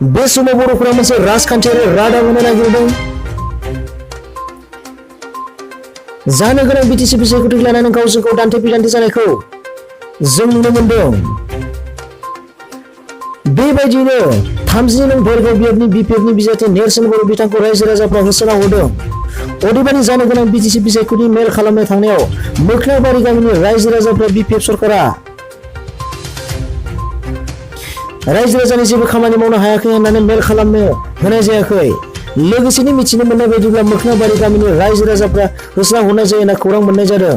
बे समाव बर'फोरा मोनसे राजखान्थियारि रादाब होनो नागिरदों। जानो गोनां बिटिसि बिसायख'थि लानानै गावजों गाव दान्थे-बिदान्थे जानायखौ जों नुनो मोनदों। बेबायदिनो 30 नं भैरगाव बियाबनि बिपिएफनि बिजाथि नेरसोन बर' बिथांखौ रायजो राजाफ्रा होसोना हरदों। अदेबानि जानो गोनां बिटिसि बिसायख'थि मेल खालामनो थांनायाव मोखनाबारि गामिनि रायजो राजाफ्रा बिपिएफ सरकारा रायजो राजानि जेबो खामानि मावनो हायाखै होननानै मेल खालामनो होनाय जायाखै। लोगोसेनो मिथिनो मोननाय बायदिब्ला मोखनाबारि गामिनि रायजो राजाफ्रा होसोना हरनाय जायो होनना खौरां मोननाय जादों।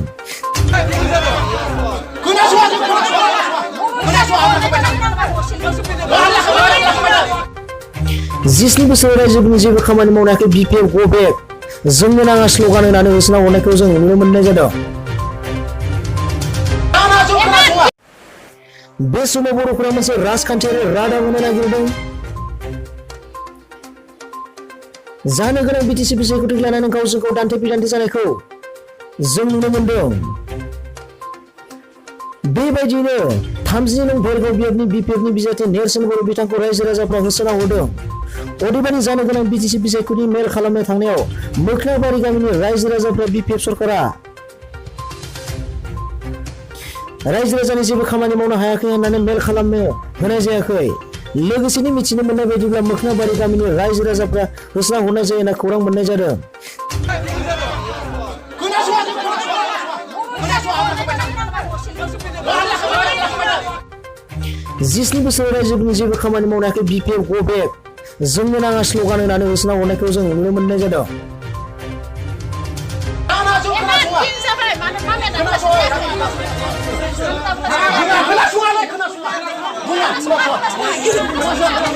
जिस्नि बोसोर रायजोनि जेबो खामानि मावनो हायाखै बिपिएफ गो बेक जोंनो नाङा स्ल'गान होनानै होसोना हरनायखौ जों नुनो मोननाय जादों। बे समाव बर'फोरा मोनसे राजखान्थियारि रादाब होनो नागिरदों। जानो गोनां बिटिसि बिसायख'थि लानानै गावजों गाव दान्थे-बिदान्थे जानायखौ जों नुनो मोनदों। बेबायदिनो 30 नं भैरगाव बियाबनि बिपिएफनि बिजाथि नेरसोन बर' बिथांखौ रायजो राजाफ्रा होसोना हरदों। अदेबानि जानो गोनां बिटिसि बिसायख'थि मेल खालामनो थांनायाव मोखनाबारि गामिनि रायजो राजाफ्रा बिपिएफ सरकारा रायजो राजानि जेबो खामानि मावनो हायाखै होननानै मेल खालामनो होनाय जायाखै। लोगोसेनो मिथिनो मोननाय बायदिब्ला मोखनाबारि गामिनि रायजो राजाफ्रा होसोना हरनाय जायो होनना खौरां मोननाय जादों। जिस्नि बोसोर रायजोनि जेबो खामानि मावनो हायाखै बिपिएफ गो बेक जोंनो नाङा स्ल'गान होनानै होसोना हरनायखौ जों नुनो मोननाय जादों। खोनासङा